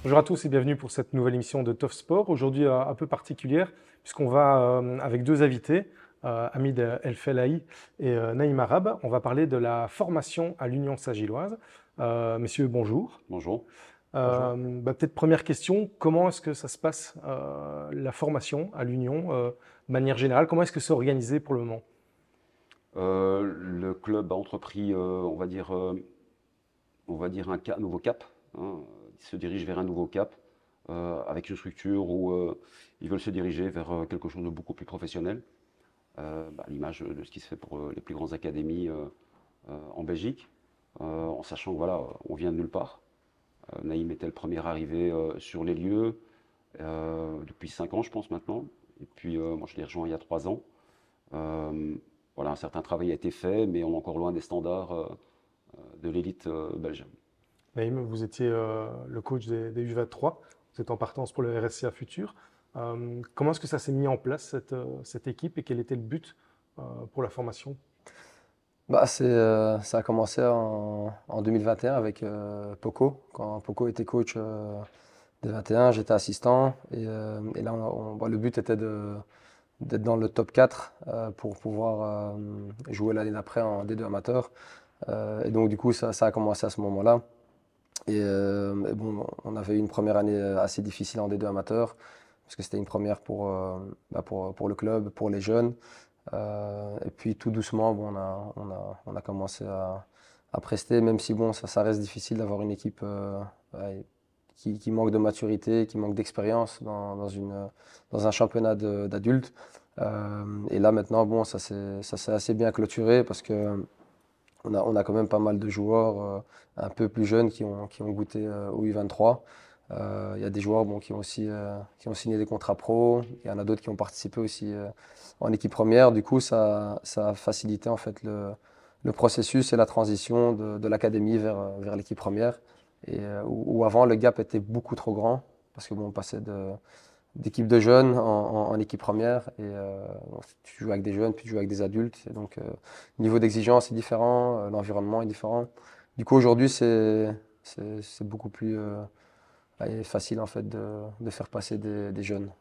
Bonjour à tous et bienvenue pour cette nouvelle émission de Tough Sport. Aujourd'hui un peu particulière puisqu'on va avec deux invités, Hamid El Felahi et Naïm Arab. On va parler de la formation à l'Union Saint-Gilloise. Messieurs, bonjour. Bonjour. Bonjour. Peut-être première question, comment est-ce que ça se passe la formation à l'Union de manière générale? Comment est-ce que c'est organisé pour le moment? Le club a entrepris, on va dire un nouveau cap, hein. Il se dirige vers un nouveau cap avec une structure où ils veulent se diriger vers quelque chose de beaucoup plus professionnel, à l'image de ce qui se fait pour les plus grandes académies en Belgique, en sachant que voilà, on vient de nulle part. Naïm était le premier arrivé sur les lieux depuis 5 ans, je pense maintenant. Et puis moi, je l'ai rejoint il y a 3 ans. Euh, voilà, un certain travail a été fait, mais on est encore loin des standards de l'élite belge. Naïm, vous étiez le coach des U23, vous êtes en partance pour le RSCA Futur. Comment est-ce que ça s'est mis en place, cette équipe, et quel était le but pour la formation? Ça a commencé en 2021 avec Poco. Quand Poco était coach des 21, j'étais assistant. Et là, le but était d'être dans le top 4 pour pouvoir jouer l'année d'après en D2 amateur. Et donc, du coup, ça a commencé à ce moment-là. Et bon, on avait eu une première année assez difficile en D2 amateur, parce que c'était une première pour le club, pour les jeunes. Et puis tout doucement, bon, on a commencé à prester, même si bon, ça reste difficile d'avoir une équipe ouais, qui manque de maturité, qui manque d'expérience dans un championnat d'adultes. Et là maintenant, bon, ça s'est assez bien clôturé parce que on a quand même pas mal de joueurs un peu plus jeunes qui ont goûté au U23. Il y a des joueurs bon, qui ont signé des contrats pro. Il y en a d'autres qui ont participé aussi en équipe première. Du coup, ça a facilité en fait le processus et la transition de l'académie vers l'équipe première. Où avant, le gap était beaucoup trop grand parce que bon, on passait d'équipe de jeunes en équipe première. Bon, tu joues avec des jeunes, puis tu joues avec des adultes. Et donc, le niveau d'exigence est différent, l'environnement est différent. Du coup, aujourd'hui, c'est beaucoup plus facile en fait de faire passer des jeunes.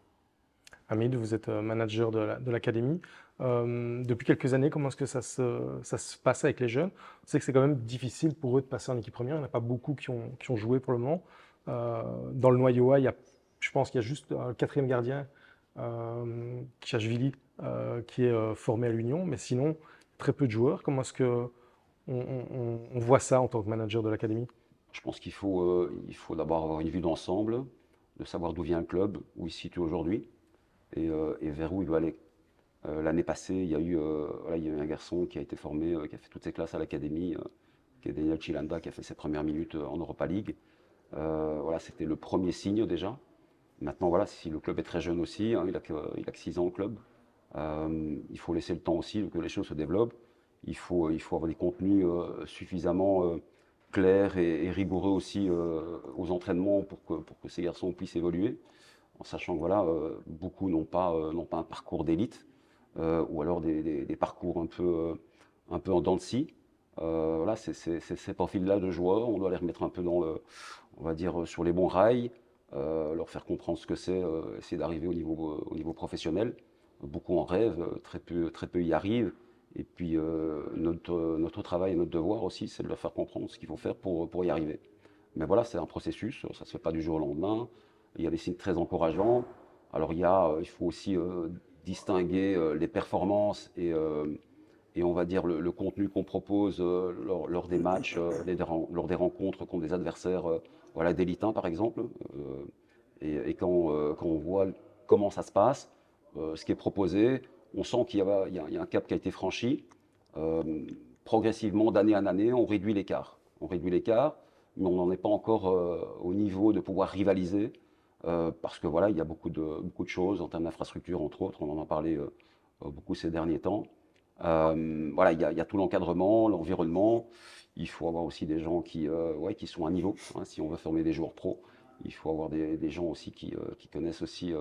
Hamid, vous êtes manager de l'académie. Depuis quelques années, comment est-ce que ça se passe avec les jeunes? On sait que c'est quand même difficile pour eux de passer en équipe première. Il n'y en a pas beaucoup qui ont joué pour le moment. Dans le noyau A, je pense qu'il y a juste un quatrième gardien, Kachvili, qui est formé à l'Union, mais sinon, très peu de joueurs. Comment est-ce que on voit ça en tant que manager de l'académie? Je pense il faut d'abord avoir une vue d'ensemble, de savoir d'où vient le club, où il se situe aujourd'hui et vers où il doit aller. L'année passée, voilà, il y a eu un garçon qui a été formé, qui a fait toutes ses classes à l'académie, qui est Daniel Chilanda, qui a fait ses premières minutes en Europa League. Voilà, c'était le premier signe déjà. Maintenant, voilà, si le club est très jeune aussi, hein, il a que 6 ans au club, il faut laisser le temps aussi que les choses se développent. Il faut avoir des contenus suffisamment clairs et rigoureux aussi aux entraînements pour que ces garçons puissent évoluer, en sachant que voilà, beaucoup n'ont pas un parcours d'élite, ou alors des parcours un peu en dents de scie. Voilà, ces profils-là de joueurs, on doit les remettre un peu on va dire, sur les bons rails, leur faire comprendre ce que c'est, essayer d'arriver au niveau professionnel. Beaucoup en rêvent, très peu y arrivent. Et puis notre travail et notre devoir aussi, c'est de leur faire comprendre ce qu'il faut faire pour y arriver. Mais voilà, c'est un processus, ça ne se fait pas du jour au lendemain. Il y a des signes très encourageants. Alors il faut aussi distinguer les performances et on va dire le contenu qu'on propose lors des matchs, lors des rencontres contre des adversaires voilà, d'élite 1 par exemple. Et quand on voit comment ça se passe, ce qui est proposé, on sent il y a un cap qui a été franchi. Euh, Progressivement, d'année en année, on réduit l'écart. On réduit l'écart, mais on n'en est pas encore au niveau de pouvoir rivaliser, parce que voilà, il y a beaucoup de choses en termes d'infrastructure, entre autres, on en a parlé beaucoup ces derniers temps. Voilà, il y a tout l'encadrement, l'environnement. Il faut avoir aussi des gens ouais, qui sont à niveau, hein. Si on veut former des joueurs pros, il faut avoir des gens aussi qui connaissent aussi,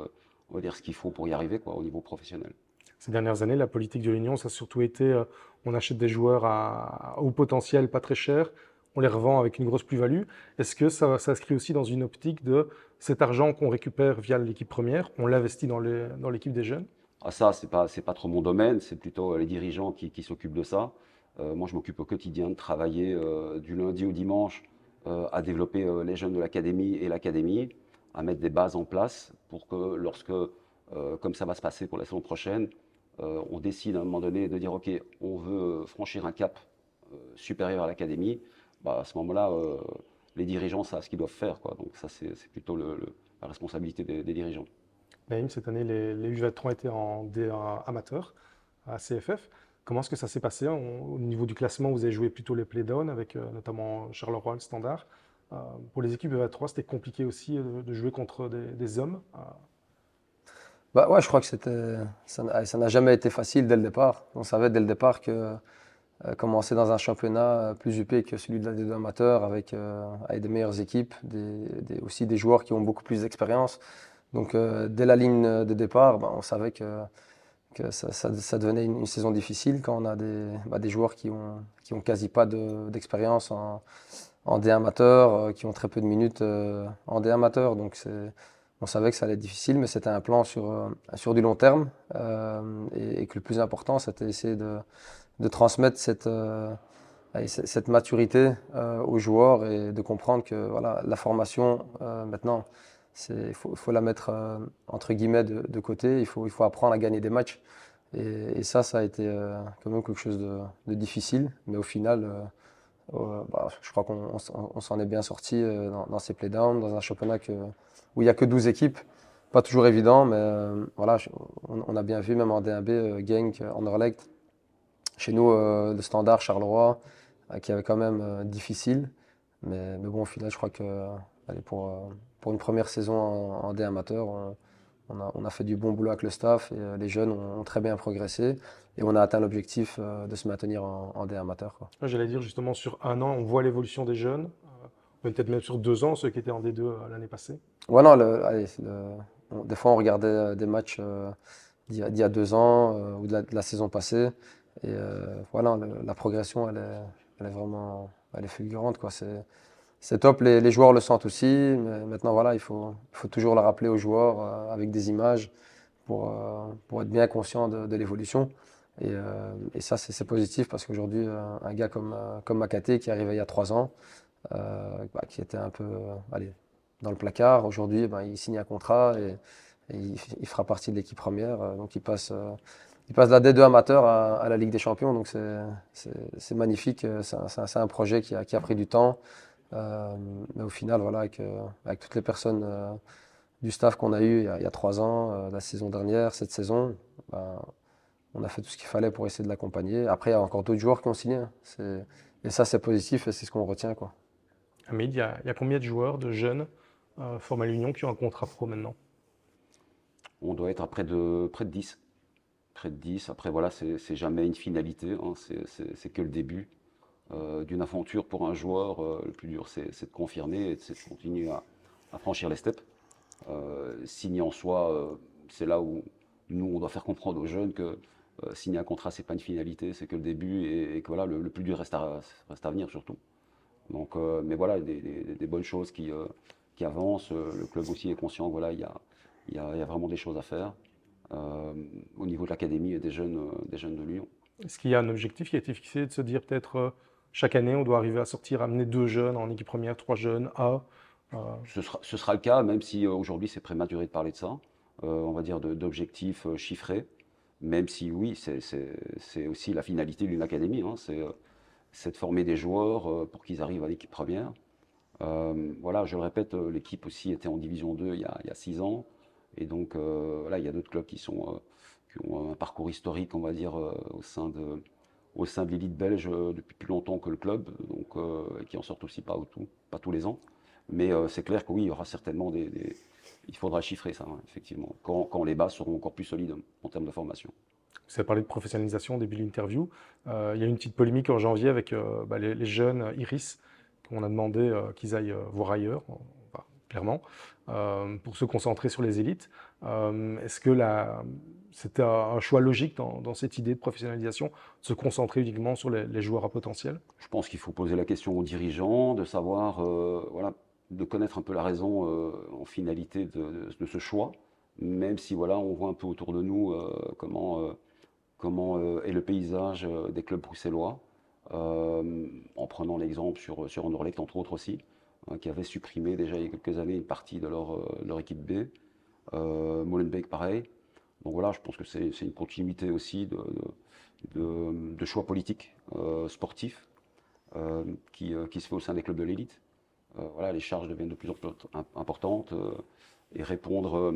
on va dire, ce qu'il faut pour y arriver, quoi, au niveau professionnel. Ces dernières années, la politique de l'Union, ça a surtout été on achète des joueurs à haut potentiel, pas très cher. on les revend avec une grosse plus-value. Est-ce que ça s'inscrit aussi dans une optique de cet argent qu'on récupère via l'équipe première, on l'investit dans l'équipe des jeunes? Ah, ça, c'est pas trop mon domaine, c'est plutôt les dirigeants qui s'occupent de ça. Moi, je m'occupe au quotidien de travailler du lundi au dimanche à développer les jeunes de l'académie et l'académie, à mettre des bases en place pour que lorsque, comme ça va se passer pour la saison prochaine, on décide à un moment donné de dire, OK, on veut franchir un cap supérieur à l'académie, bah, à ce moment-là, les dirigeants savent ce qu'ils doivent faire, quoi. Donc ça, c'est plutôt la responsabilité des dirigeants. Naïm, cette année, les U23 étaient en D1 amateur à CFF. Comment est-ce que ça s'est passé au niveau du classement? Vous avez joué plutôt les play-down avec notamment Charleroi, le Standard. Pour les équipes U23, c'était compliqué aussi de jouer contre des hommes. Bah ouais, je crois que ça n'a jamais été facile dès le départ. On savait dès le départ que commencer dans un championnat plus huppé que celui de la D2 amateur avec des meilleures équipes, aussi des joueurs qui ont beaucoup plus d'expérience. Donc dès la ligne de départ, bah, on savait que ça devenait une saison difficile quand on a des joueurs qui ont quasi pas d'expérience en D amateur, qui ont très peu de minutes en D amateur. Donc on savait que ça allait être difficile, mais c'était un plan sur du long terme. Et que le plus important, c'était d'essayer de transmettre cette maturité aux joueurs et de comprendre que voilà, la formation, maintenant, faut la mettre entre guillemets de côté. Il faut apprendre à gagner des matchs. Et ça a été quand même quelque chose de difficile. Mais au final, bah, je crois qu'on s'en est bien sorti dans ces playdowns, dans un championnat où il n'y a que 12 équipes. Pas toujours évident, mais voilà, on a bien vu, même en D1B, Genk, Anderlecht. Chez nous, le Standard, Charleroi, qui avait quand même difficile. Mais bon, au final, je crois que allez, pour une première saison en D amateur, on a fait du bon boulot avec le staff et les jeunes ont très bien progressé. Et on a atteint l'objectif de se maintenir en D amateur, quoi. J'allais dire justement sur un an, on voit l'évolution des jeunes. Peut-être même sur 2 ans, ceux qui étaient en D2 l'année passée. Ouais, non, des fois, on regardait des matchs d'il y a 2 ans ou de la saison passée. Et voilà, la progression, elle est vraiment elle est fulgurante, quoi. C'est top, les joueurs le sentent aussi. Mais maintenant, voilà, il faut toujours le rappeler aux joueurs avec des images pour être bien conscient de l'évolution. Et ça, c'est positif parce qu'aujourd'hui, un gars comme Makaté qui est arrivé il y a 3 ans, bah, qui était un peu allez, dans le placard, aujourd'hui, bah, il signe un contrat et il fera partie de l'équipe première. Donc il passe de la D2 amateur à la Ligue des Champions. Donc c'est magnifique. C'est un projet qui a pris du temps. Mais au final, voilà, avec toutes les personnes du staff qu'on a eu il y a 3 ans, la saison dernière, cette saison, ben, on a fait tout ce qu'il fallait pour essayer de l'accompagner. Après, il y a encore d'autres joueurs qui ont signé, hein. Et ça, c'est positif et c'est ce qu'on retient, quoi. Hamid, il y a combien de joueurs, de jeunes formés à l'Union qui ont un contrat pro maintenant? On doit être à près de 10. Près de 10. Après, voilà, c'est jamais une finalité, hein. C'est que le début d'une aventure pour un joueur. Le plus dur, c'est de confirmer et c'est de continuer à franchir les steps. Signer en soi, c'est là où nous, on doit faire comprendre aux jeunes que signer un contrat, c'est pas une finalité, c'est que le début et que voilà, le plus dur reste à venir surtout. Donc, mais voilà, des bonnes choses qui avancent. Le club aussi est conscient que voilà, il y a vraiment des choses à faire au niveau de l'académie et des jeunes de Lyon. Est-ce qu'il y a un objectif qui a été fixé de se dire peut-être chaque année, on doit arriver à sortir, amener 2 jeunes en équipe première, 3 jeunes A? euh, Ce sera le cas, même si aujourd'hui c'est prématuré de parler de ça, on va dire d'objectifs chiffrés, même si oui, c'est aussi la finalité d'une académie, hein, c'est de former des joueurs pour qu'ils arrivent à l'équipe première. Voilà, je le répète, l'équipe aussi était en Division 2 il y a 6 ans, et donc voilà, il y a d'autres clubs qui ont un parcours historique, on va dire, au sein de l'élite belge depuis plus longtemps que le club, donc et qui en sortent aussi pas tous les ans. Mais c'est clair que oui, il y aura certainement il faudra chiffrer ça, hein, effectivement, quand les bases seront encore plus solides en termes de formation. Vous avez parlé de professionnalisation au début de l'interview. Il y a eu une petite polémique en janvier avec les jeunes Iris, qu'on a demandé qu'ils aillent voir ailleurs, clairement, pour se concentrer sur les élites. Est-ce que c'était un choix logique dans cette idée de professionnalisation, de se concentrer uniquement sur les joueurs à potentiel? Je pense qu'il faut poser la question aux dirigeants, de savoir, voilà, de connaître un peu la raison en finalité de ce choix, même si voilà, on voit un peu autour de nous comment est le paysage des clubs bruxellois, en prenant l'exemple sur Anderlecht, entre autres aussi, hein, qui avait supprimé déjà il y a quelques années une partie de leur équipe B. Molenbeek, pareil. Donc voilà, je pense que c'est une continuité aussi de choix politiques, sportifs, qui se fait au sein des clubs de l'élite. Voilà, les charges deviennent de plus en plus importantes et répondre.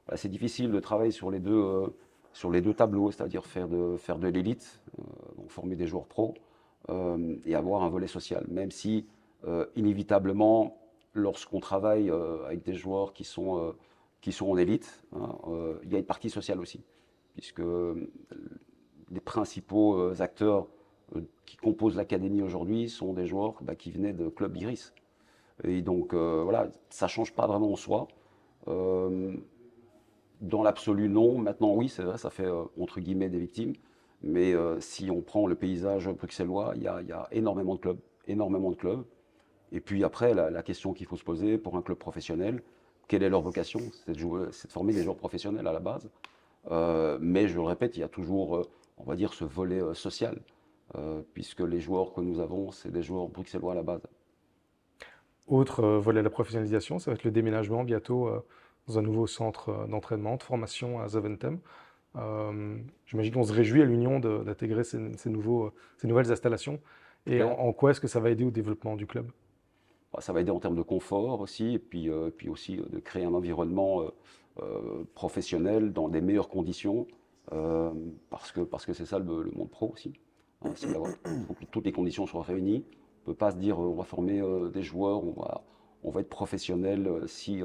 Voilà, c'est difficile de travailler sur les deux tableaux, c'est-à-dire faire de l'élite, donc former des joueurs pros et avoir un volet social. Même si, inévitablement, lorsqu'on travaille avec des joueurs qui sont en élite, hein, il y a une partie sociale aussi, puisque les principaux acteurs qui composent l'académie aujourd'hui sont des joueurs qui venaient de clubs Iris. Et donc, voilà, ça ne change pas vraiment en soi. Dans l'absolu, non. Maintenant, oui, c'est vrai, ça fait entre guillemets des victimes. Mais si on prend le paysage bruxellois, il y a énormément de clubs, énormément de clubs. Et puis après, la question qu'il faut se poser pour un club professionnel, quelle est leur vocation? C'est de former des joueurs professionnels à la base. Mais je le répète, il y a toujours, on va dire, ce volet social, puisque les joueurs que nous avons, c'est des joueurs bruxellois à la base. Autre volet de la professionnalisation, ça va être le déménagement bientôt dans un nouveau centre d'entraînement, de formation à Zaventem. J'imagine qu'on se réjouit à l'Union d'intégrer ces nouvelles installations. Et Claire. en quoi est-ce que ça va aider au développement du club? Ça va aider en termes de confort aussi, et puis aussi de créer un environnement professionnel dans des meilleures conditions, parce que c'est ça le monde pro aussi. Hein, c'est faut que toutes les conditions soient réunies. On ne peut pas se dire on va former des joueurs, on va être professionnel si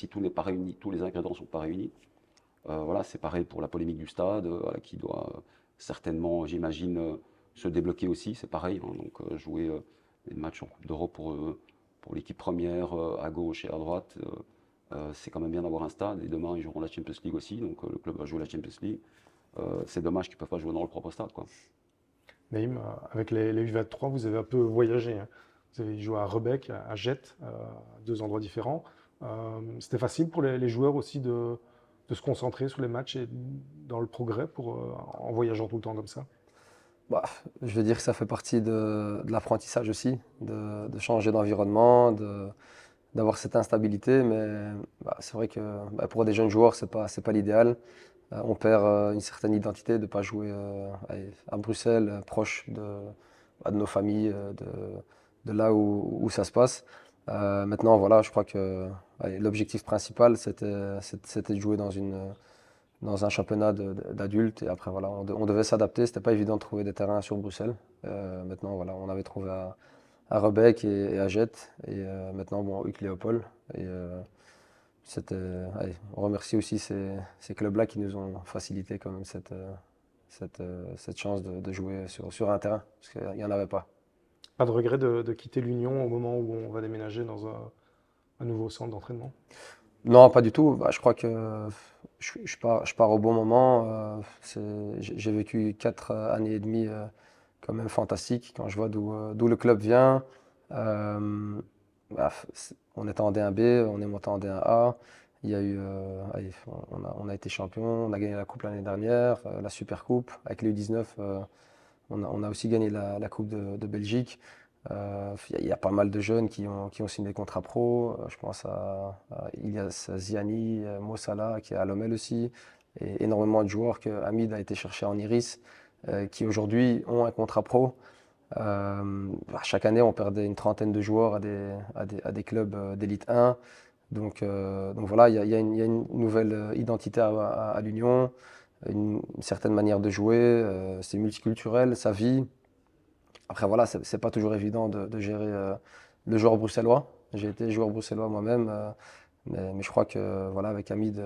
tout n'est pas réuni, tous les ingrédients ne sont pas réunis. Voilà, c'est pareil pour la polémique du stade, voilà, qui doit certainement, j'imagine, se débloquer aussi. C'est pareil, hein, donc jouer des matchs en Coupe d'Europe pour l'équipe première à gauche et à droite, c'est quand même bien d'avoir un stade. Et demain, ils joueront la Champions League aussi, donc le club va jouer la Champions League. C'est dommage qu'ils ne peuvent pas jouer dans leur propre stade, quoi. Naïm, avec les U23, vous avez un peu voyagé, hein. Vous avez joué à Rebec, à Jette, deux endroits différents. C'était facile pour les joueurs aussi de se concentrer sur les matchs et dans le progrès en voyageant tout le temps comme ça? Bah, je veux dire que ça fait partie de l'apprentissage aussi, de changer d'environnement, d'avoir cette instabilité. Mais bah, c'est vrai que bah, pour des jeunes joueurs, c'est pas l'idéal. On perd une certaine identité de ne pas jouer à Bruxelles, proche bah, de nos familles, de là où ça se passe. Maintenant, voilà, je crois que allez, l'objectif principal, c'était de jouer dans un championnat d'adultes. Et après, voilà, on devait s'adapter. C'était pas évident de trouver des terrains sur Bruxelles. Maintenant, voilà, on avait trouvé à Rebec et à Jette. Et maintenant, bon, Huc Léopold. Et allez, on remercie aussi ces clubs-là qui nous ont facilité quand même cette chance de jouer sur un terrain, parce qu'il n'y en avait pas. Pas de regret de quitter l'Union au moment où on va déménager dans un nouveau centre d'entraînement? Non, pas du tout. Bah, je crois que je pars au bon moment. J'ai vécu 4 années et demie quand même fantastiques quand je vois d'où le club vient. Euh, bah, on était en D1B, on est monté en D1A. Il y a eu, allez, on a été champion, on a gagné la coupe l'année dernière, la Super Coupe. Avec les U19, on a aussi gagné la Coupe de Belgique. Il y a pas mal de jeunes qui ont signé des contrats pro. Je pense à Ilyas Ziani, Mo Salah qui est à l'OML aussi, et énormément de joueurs que Hamid a été chercher en Iris, qui aujourd'hui ont un contrat pro. Chaque année, on perdait une trentaine de joueurs à des clubs d'élite 1. Donc voilà, il y a une nouvelle identité à l'Union, une certaine manière de jouer. C'est multiculturel, ça vit. Après, voilà, c'est pas toujours évident de gérer le joueur bruxellois. J'ai été joueur bruxellois moi-même, mais je crois que voilà, avec Hamid,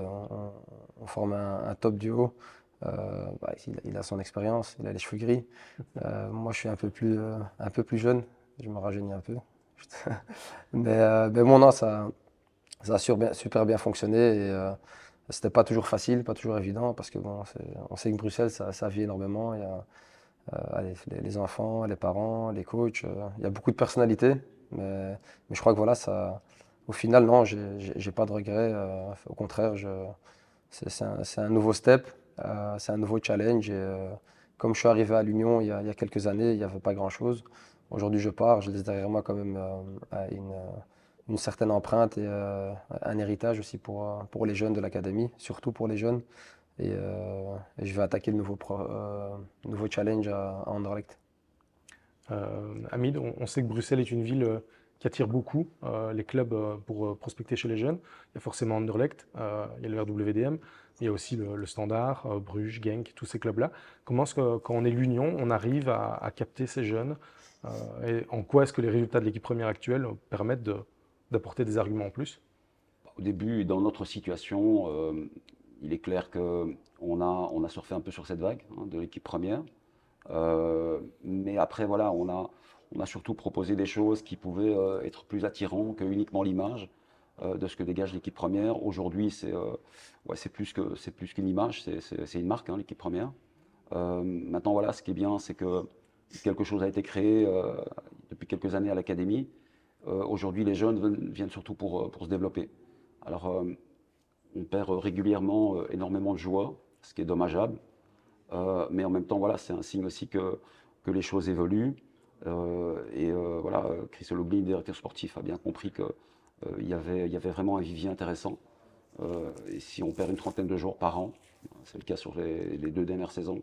on forme un top duo. Bah, il a son expérience, il a les cheveux gris. Moi, je suis un peu plus jeune, je me rajeunis un peu. Mais bon, non, ça a super bien fonctionné. Et C'était pas toujours facile, pas toujours évident, parce que bon, on sait que Bruxelles, ça vit énormément. Il y a allez, les enfants, les parents, les coachs, il y a beaucoup de personnalités, mais je crois que voilà, au final, non, j'ai pas de regrets. Au contraire, c'est un nouveau step, c'est un nouveau challenge. Et comme je suis arrivé à l'Union il y a quelques années, il n'y avait pas grand-chose. Aujourd'hui, je pars, je laisse derrière moi quand même une certaine empreinte et un héritage aussi pour les jeunes de l'académie, surtout pour les jeunes. Et je vais attaquer le nouveau challenge à Anderlecht. Hamid, on sait que Bruxelles est une ville qui attire beaucoup les clubs pour prospecter chez les jeunes. Il y a forcément Anderlecht, il y a le RWDM, il y a aussi le Standard, Bruges, Genk, tous ces clubs-là. Comment est-ce que, quand on est l'Union, on arrive à capter ces jeunes et en quoi est-ce que les résultats de l'équipe première actuelle permettent d'apporter des arguments en plus? Au début, dans notre situation, il est clair qu'on a surfé un peu sur cette vague hein, de l'équipe première. Mais après, voilà, on a surtout proposé des choses qui pouvaient être plus attirantes que uniquement l'image de ce que dégage l'équipe première. Aujourd'hui, ouais, c'est plus qu'une image, c'est une marque, hein, l'équipe première. Maintenant, voilà, ce qui est bien, c'est que quelque chose a été créé depuis quelques années à l'académie. Aujourd'hui, les jeunes viennent surtout pour se développer. Alors, on perd régulièrement énormément de joueurs, ce qui est dommageable. Mais en même temps, voilà, c'est un signe aussi que les choses évoluent. Voilà, Chris Ologli, directeur sportif, a bien compris qu'il y avait vraiment un vivier intéressant. Et si on perd une trentaine de joueurs par an, c'est le cas sur les 2 dernières saisons,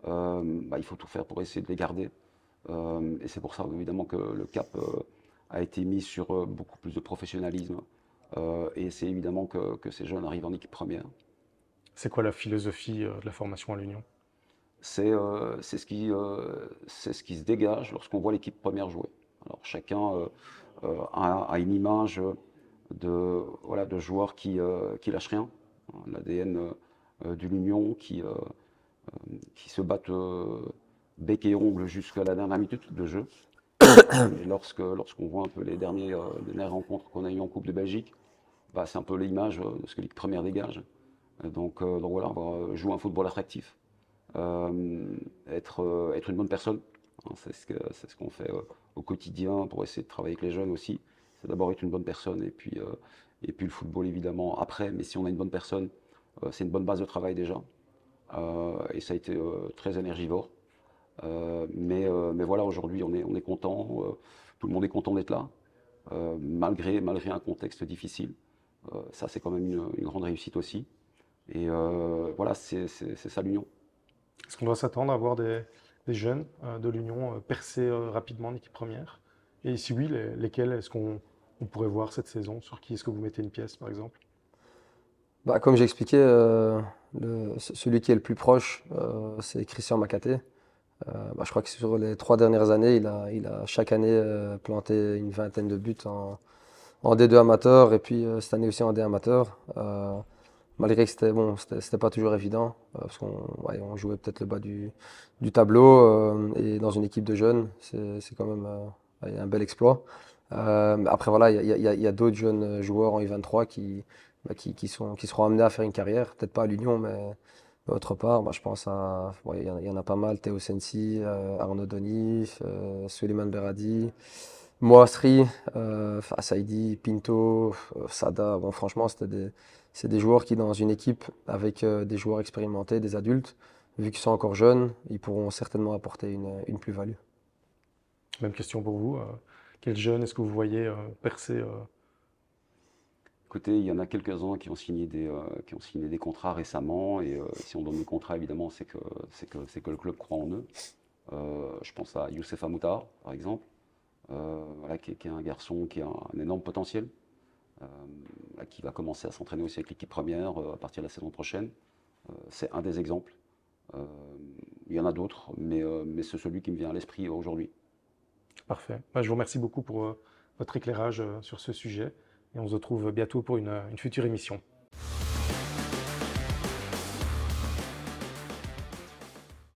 bah, il faut tout faire pour essayer de les garder. Et c'est pour ça, évidemment, que le cap a été mis sur beaucoup plus de professionnalisme. Et c'est évidemment que ces jeunes arrivent en équipe première. C'est quoi la philosophie de la formation à l'Union? C'est ce qui se dégage lorsqu'on voit l'équipe première jouer. Alors chacun a une image voilà, de joueurs qui lâchent rien. L'ADN de l'Union qui se battent bec et ongle jusqu'à la dernière minute de jeu. Et lorsqu'on voit un peu les dernières rencontres qu'on a eues en Coupe de Belgique, bah, c'est un peu l'image de ce que l'équipe première dégage. Donc voilà, on va jouer un football attractif. Être une bonne personne. Hein, c'est ce qu'on fait au quotidien pour essayer de travailler avec les jeunes aussi. C'est d'abord être une bonne personne et puis le football évidemment après. Mais si on a une bonne personne, c'est une bonne base de travail déjà. Et ça a été très énergivore. Mais voilà, aujourd'hui on est content. Tout le monde est content d'être là, malgré un contexte difficile. Ça c'est quand même une grande réussite aussi. Et voilà, c'est ça l'union. Est-ce qu'on doit s'attendre à voir des jeunes de l'Union percer rapidement en équipe première? Et si oui, lesquels est-ce qu'on pourrait voir cette saison? Sur qui est-ce que vous mettez une pièce, par exemple? Bah, comme j'expliquais, celui qui est le plus proche, c'est Christian Makaté. Bah, je crois que sur les 3 dernières années, il a chaque année planté une vingtaine de buts en D2 amateur et puis cette année aussi en D amateur. Malgré que c'était pas toujours évident parce qu'on jouait peut-être le bas du tableau et dans une équipe de jeunes, c'est quand même ouais, un bel exploit. Après voilà, il y a d'autres jeunes joueurs en U23 qui seront amenés à faire une carrière, peut-être pas à l'Union, mais autre part. Bah, je pense ouais, il y en a pas mal, Théo Sensi, Arnaud Donif, Suleiman Berradi. Moasri, Saidi, Pinto, Sada, bon, franchement, c'est des joueurs qui, dans une équipe avec des joueurs expérimentés, des adultes, vu qu'ils sont encore jeunes, ils pourront certainement apporter une plus-value. Même question pour vous. Quels jeunes est-ce que vous voyez percer Écoutez, il y en a quelques-uns qui ont signé des contrats récemment. Et si on donne des contrats, évidemment, c'est que le club croit en eux. Je pense à Youssef Amoutar, par exemple, voilà, qui est un garçon qui a un énorme potentiel, euh, qui va commencer à s'entraîner aussi avec l'équipe première à partir de la saison prochaine. C'est un des exemples. Euh, il y en a d'autres, mais c'est celui qui me vient à l'esprit aujourd'hui. Parfait. Bah, je vous remercie beaucoup pour votre éclairage sur ce sujet et on se retrouve bientôt pour une future émission.